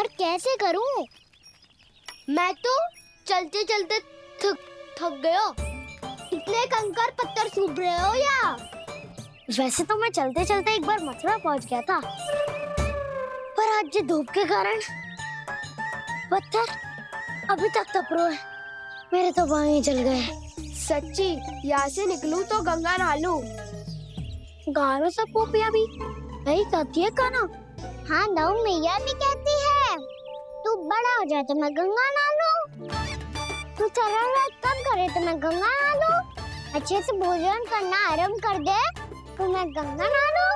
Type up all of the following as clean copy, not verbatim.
पर कैसे करूं? मैं तो चलते चलते थक गया। इतने कंकड़ पत्थर सूख रहे हो या? वैसे तो मैं चलते चलते एक बार मथुरा पहुंच गया था, पर आज ये धूप के कारण पत्थर अभी तक तप रहे हैं। मेरे तो पाँव ही जल गए। सच्ची, यहाँ से निकलूं तो गंगा नहा लूं। गारो सब पोपिया भी यही कहती है काना। हाँ नौ मैया भी कहती है, तू बड़ा हो जाए तो मैं गंगा नहा लूं, तू शरारत कम करे तो मैं गंगा नहा लूं, अच्छे से भोजन करना आरंभ कर दे तो मैं गंगा नहा लूं।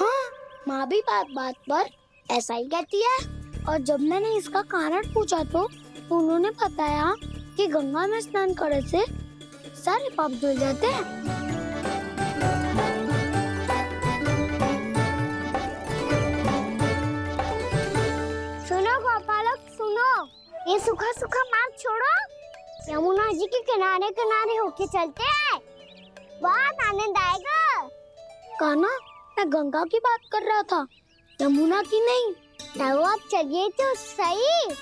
हाँ, माँ भी बात बात पर ऐसा ही कहती है। और जब मैंने इसका कारण पूछा तो उन्होंने बताया कि गंगा में स्नान करने से सारे पाप धुल जाते हैं। सुनो गोपालक सुनो, ये सूखा सूखा मार्ग छोड़ो, यमुना जी के किनारे किनारे होके चलते हैं, बहुत आनंद आएगा। कान्हा, मैं गंगा की बात कर रहा था, यमुना की नहीं। तो आप चलिए तो सही।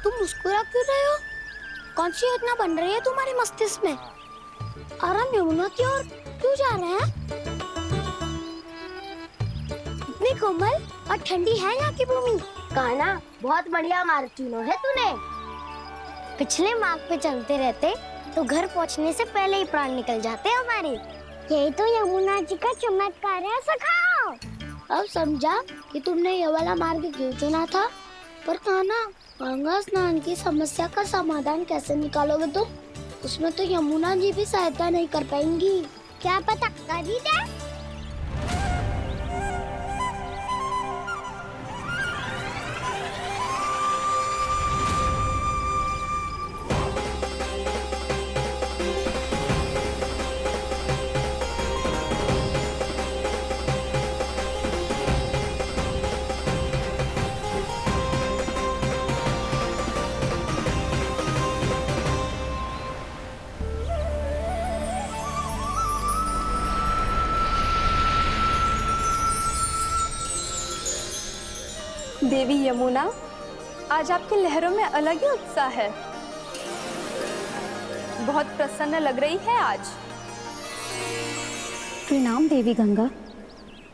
तुम मुस्कुरा क्यों रहे हो? कौन सी योजना बन रही है तुम्हारे मस्तिष्क में? और हम यमुना की ओर क्यों जा रहे हैं? इतनी कोमल और ठंडी है यहाँ की भूमि। कान्हा, बहुत बढ़िया मार्ग चुना है तूने। पिछले मार्ग पे चलते रहते तो घर पहुँचने से पहले ही प्राण निकल जाते हमारे। यही तो यमुना जी का चमत्कार है सखाओ। अब समझा कि तुमने ये वाला मार्ग क्यों चुना था। पर कान्हा, गंगा स्नान की समस्या का समाधान कैसे निकालोगे तुम? उसमें तो यमुना जी भी सहायता नहीं कर पाएंगी। क्या पता कर ही दे। देवी यमुना, आज आपकी लहरों में अलग ही उत्साह है। बहुत प्रसन्न लग रही है आज। प्रणाम देवी गंगा।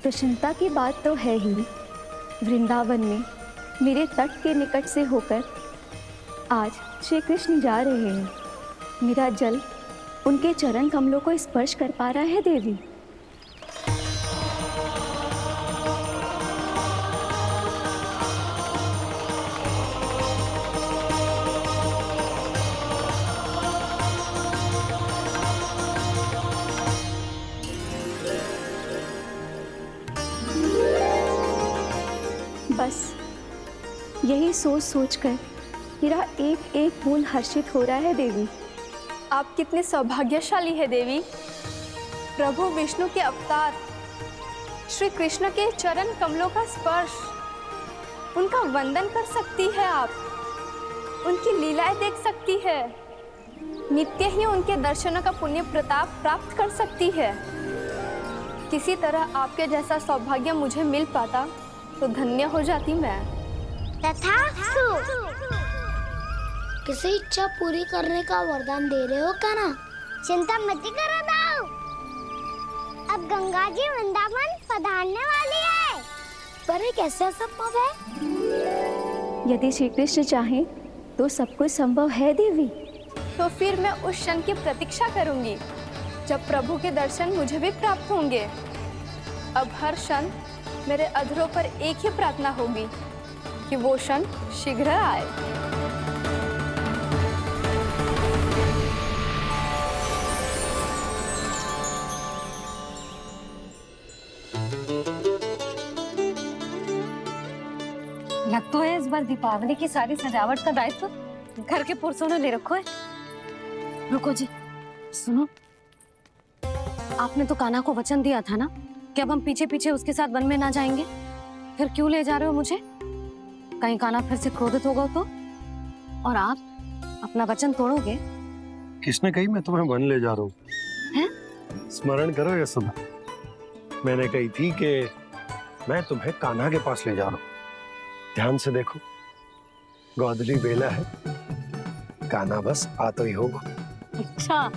प्रसन्नता की बात तो है ही। वृंदावन में मेरे तट के निकट से होकर आज श्री कृष्ण जा रहे हैं। मेरा जल उनके चरण कमलों को स्पर्श कर पा रहा है देवी। बस यही सोच सोचकर मेरा एक एक बूंद हर्षित हो रहा है देवी। आप कितने सौभाग्यशाली है देवी। प्रभु विष्णु के अवतार श्री कृष्ण के चरण कमलों का स्पर्श, उनका वंदन कर सकती है आप, उनकी लीलाएं देख सकती है, नित्य ही उनके दर्शनों का पुण्य प्रताप प्राप्त कर सकती है। किसी तरह आपके जैसा सौभाग्य मुझे मिल पाता तो धन्य हो जाती मैं। तथास्तु। किसी इच्छा पूरी करने का वरदान दे रहे हो कान्हा? चिंता मत करो दाऊ। अब गंगा जी वृंदावन पधारने वाली है। पर ये कैसे संभव है? यदि श्री कृष्ण चाहें तो सब कुछ संभव है देवी। तो फिर मैं उस क्षण की प्रतीक्षा करूंगी जब प्रभु के दर्शन मुझे भी प्राप्त होंगे। अब हर क्षण मेरे अधरों पर एक ही प्रार्थना होगी कि वो क्षण शीघ्र आए। लग तो है इस बार दीपावली की सारी सजावट का दायित्व घर के पुरुषों ने ले रखो है। रुको जी, सुनो, आपने तो कान्हा को वचन दिया था ना कि अब हम पीछे पीछे उसके साथ वन में ना जाएंगे। फिर क्यों ले जा रहे हो मुझे? कहीं कान्हा फिर से क्रोधित होगा तो, और आप अपना वचन तोड़ोगे? किसने कही मैं तुम्हें वन ले जा रहा हूँ? स्मरण करो ये सुधा, मैंने कही थी कि मैं तुम्हें कान्हा के पास ले जा रहा हूँ। ध्यान से देखो, गोदली बेला है, कान्हा बस आ तो ही होगा। अच्छा,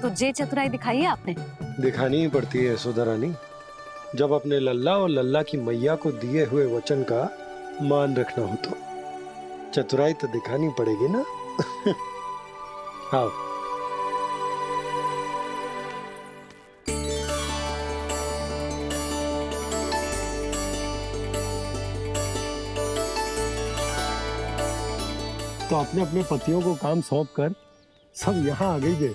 तो जे चतुराई दिखाई है आपने? दिखानी ही पड़ती है सुधा रानी, जब अपने लल्ला और लल्ला की मैया को दिए हुए वचन का मान रखना हो तो चतुराई तो दिखानी पड़ेगी ना। आओ। तो अपने अपने पतियों को काम सौंप कर सब यहाँ आ गई।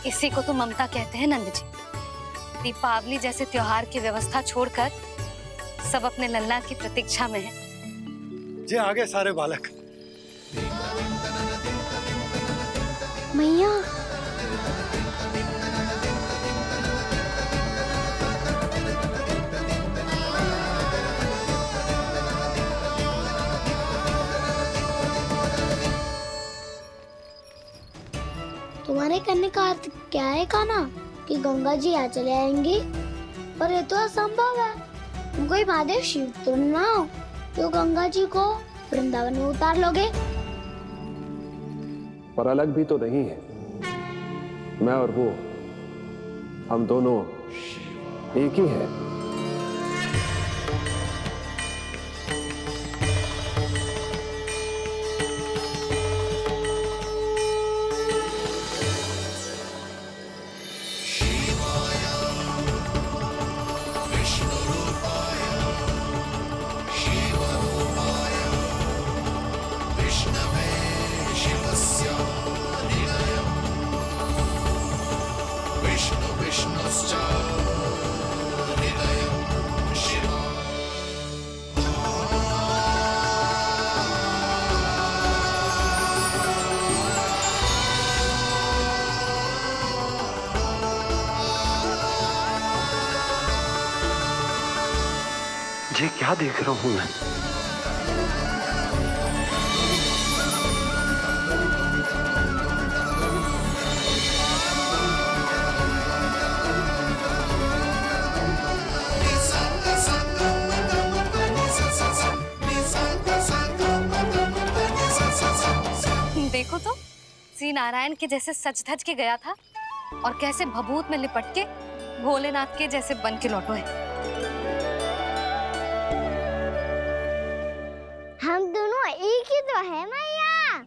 इसी को तो ममता कहते हैं नंद जी। दीपावली जैसे त्योहार की व्यवस्था छोड़कर सब अपने लल्ला की प्रतीक्षा में हैं। जे आगे सारे बालक। मैया तुम्हारे करने का अर्थ क्या है कान्हा? कि गंगा जी यहाँ चले आएंगे? और ये तो असंभव है। तुम कोई महादेव शिव तो ना हो तो गंगा जी को वृंदावन में उतार लोगे? पर अलग भी तो नहीं है। मैं और वो, हम दोनों एक ही हैं। ये क्या देख रहा हूँ मैं? देखो तो, श्री नारायण के जैसे सच धज के गया था और कैसे भभूत में लिपट के भोलेनाथ के जैसे बन के लौटो है। हम दोनों एक ही तो है मैया,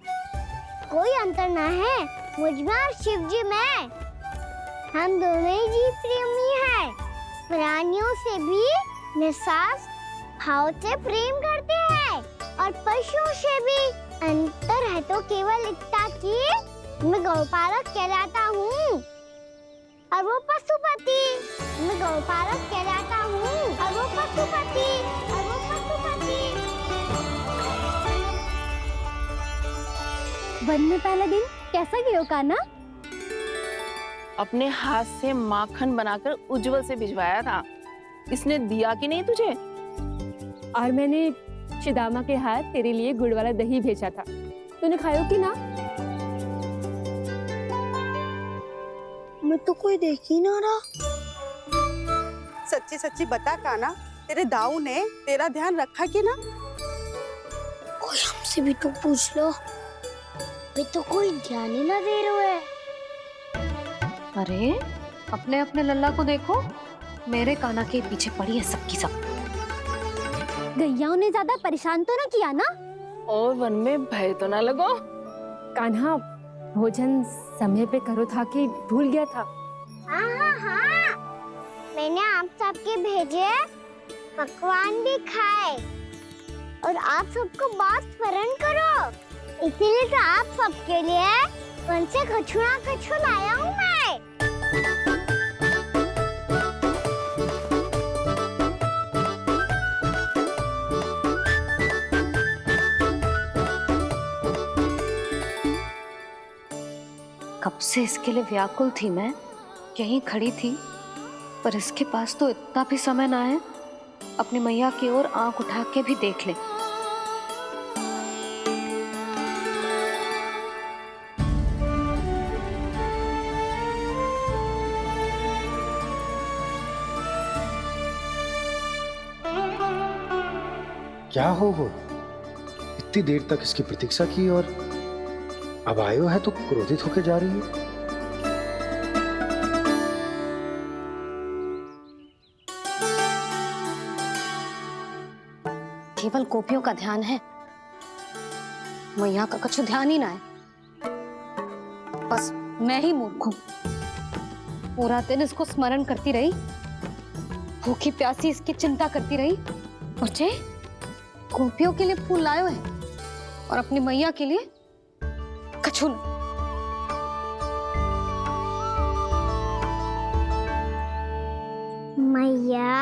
कोई अंतर ना है मुझ में और शिव जी में। हम दोनों ही जीव प्रेमी हैं, प्राणियों से भी निस्वार्थ भाव से प्रेम करते हैं और पशुओं से भी। अंतर है तो केवल इतना कि मैं गौपालक कहलाता हूँ और वो पशुपति। मैं गौपालक कहलाता हूँ और वो पशुपति। वन में पहला दिन कैसा गया कान्हा? अपने हाथ से माखन बनाकर उज्जवल से भिजवाया था। इसने दिया कि नहीं तुझे? और मैंने शिदामा के हाथ तेरे लिए गुड़ वाला दही भेजा था, तूने खायो कि ना? मैं तो कोई देख ही ना रहा। सच्ची सच्ची बता कान्हा, तेरे दाऊ ने तेरा ध्यान रखा कि ना? कोई हमसे भी तो पूछ लो, वे तो कोई ध्यान ही ना दे रहे हैं। अरे अपने अपने लल्ला को देखो, मेरे कान्हा के पीछे पड़ी है सबकी सब। गैयाओं ने ज्यादा परेशान तो ना किया ना? और वन में भय तो ना लगो? कान्हा भोजन समय पे करो था कि भूल गया था? हाँ, मैंने आप सबके भेजे पकवान भी खाए और आप सबको बात स्मरण करो, इसीलिए तो आप सबके लिए वन से कछु ना कछु लाया हूँ मैं। कब से इसके लिए व्याकुल थी मैं, यहीं खड़ी थी, पर इसके पास तो इतना भी समय ना है अपनी मैया की ओर आंख उठा के भी देख ले। क्या हो इतनी देर तक इसकी प्रतीक्षा की और अब आयो है तो क्रोधित होकर जा रही है। केवल गोपियों का ध्यान है, मैया का कछु ध्यान ही ना है। बस मैं ही मूर्ख हूं, पूरा दिन इसको स्मरण करती रही, भूखी प्यासी इसकी चिंता करती रही, और जे गोपियों के लिए फूल लायो है और अपनी मैया के लिए कछु न। मैया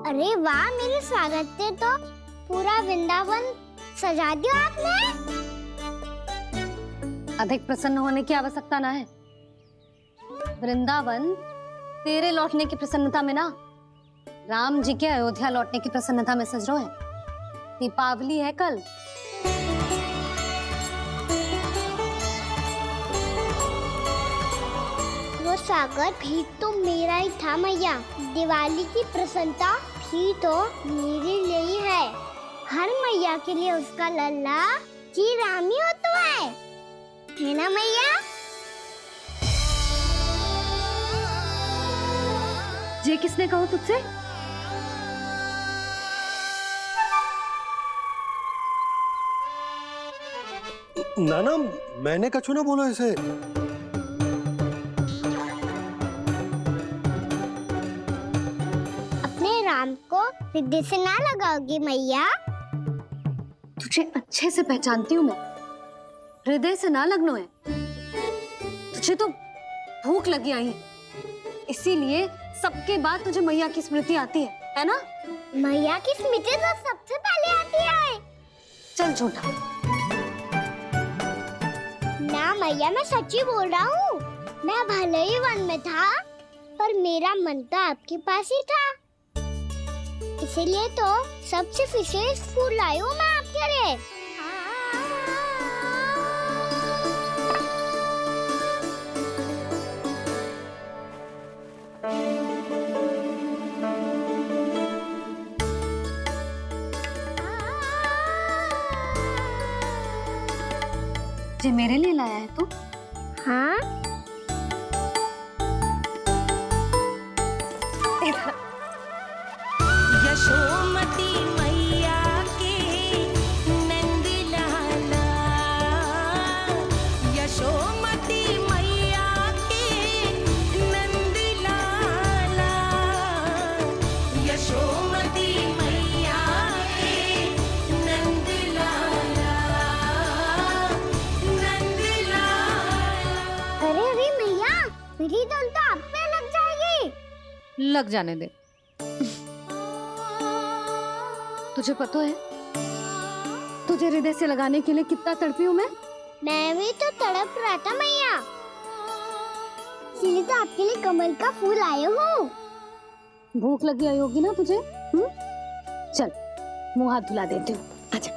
अरे वाह, मेरे स्वागत से तो पूरा वृंदावन सजा दिया आपने। अधिक प्रसन्न होने की आवश्यकता ना है। वृंदावन तेरे लौटने की प्रसन्नता में ना, राम जी के अयोध्या लौटने की प्रसन्नता में सज रहा है। दीपावली है कल। वो स्वागत भी तो मेरा ही था मैया। दिवाली की प्रसन्नता भी तो मेरे लिए ही है। हर मैया के लिए उसका लल्ला जी राम ही होता है ना मैया? ये किसने कहा तुझसे? नाना, मैंने कछु ना बोला इसे। अपने राम को हृदय से ना लगाओगी मैया? तुझे अच्छे से पहचानती हूँ मैं, हृदय से ना लगनो है। तुझे तो भूख लगी आई, इसीलिए सबके बाद तुझे मैया की स्मृति आती है ना? मैया की स्मृति तो सबसे पहले आती है। चल झूठा। ना मैया, मैं सच्ची बोल रहा हूँ। मैं भले ही वन में था, पर मेरा मन तो आपके पास ही था। इसीलिए तो सबसे विशेष फूल लाई हूँ मैं आपके लिए। ये मेरे लिए लाया है तू? हाँ, यशोमती मैया के नंद लाला, यशोमती मैया के नंद लाला, यशोमती मैया के नंद लाला, नंद लाला। अरे अरे मैया, मेरी धुन तो आप पे लग जाएगी। लग जाने दे। तुझे पता है तुझे हृदय से लगाने के लिए कितना तड़पी हूँ मैं? मैं भी तो तड़प रहा था मैया, इसीलिए तो आपके लिए कमल का फूल आया हूँ। भूख लगी आई होगी ना तुझे? चल मुंह हाथ धुला देती हूँ। आजा,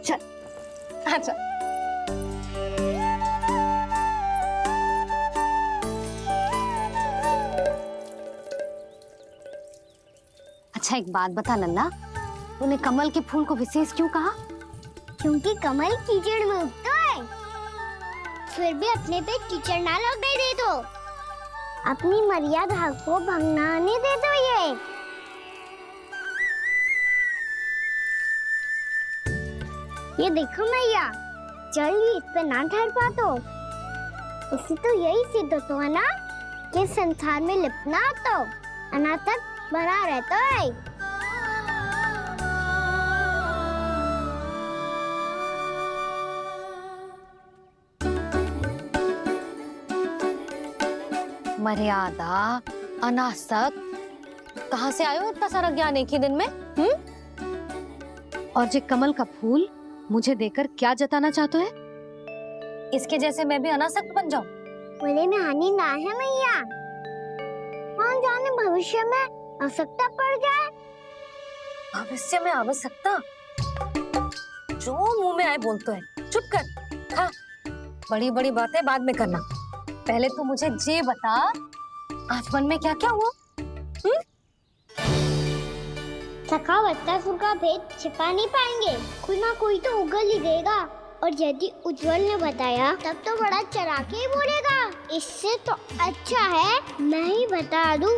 चल आजा। अच्छा एक बात बता लल्ला, तूने कमल के फूल को विशेष क्यों कहा? क्योंकि कमल कीचड़ में उगता है, फिर भी अपने पे कीचड़ ना लगने दे दो। अपनी मर्यादा को भंग ना आने दे दो। ये देखो मैया, जल भी इस पे ना ठहर पा तो इससे तो यही सिद्ध होता है ना कि संसार में लिपना तो अनाथ तक बना रहता है। मर्यादा, अनासक्त, कहाँ से आयो इतना सारा ज्ञान एक ही दिन में? और जे कमल का फूल मुझे देकर क्या जताना चाहते है? इसके जैसे मैं भी अनासक्त बन जाऊं? बोले में हानि ना है मैया, कौन जाने भविष्य में आवश्यकता पड़ जाए। भविष्य में आवश्यकता? जो मुंह में आए बोलते है, चुप कर। हाँ, बड़ी बड़ी बातें बाद में करना, पहले तू मुझे ये बता आज वन में क्या क्या हुआ? सखा बत्तासुर का भेद छिपा नहीं पाएंगे, कोई ना कोई तो उगल ही देगा। और यदि उज्जवल ने बताया तब तो बड़ा चढ़ा के ही बोलेगा। इससे तो अच्छा है मैं ही बता दूं।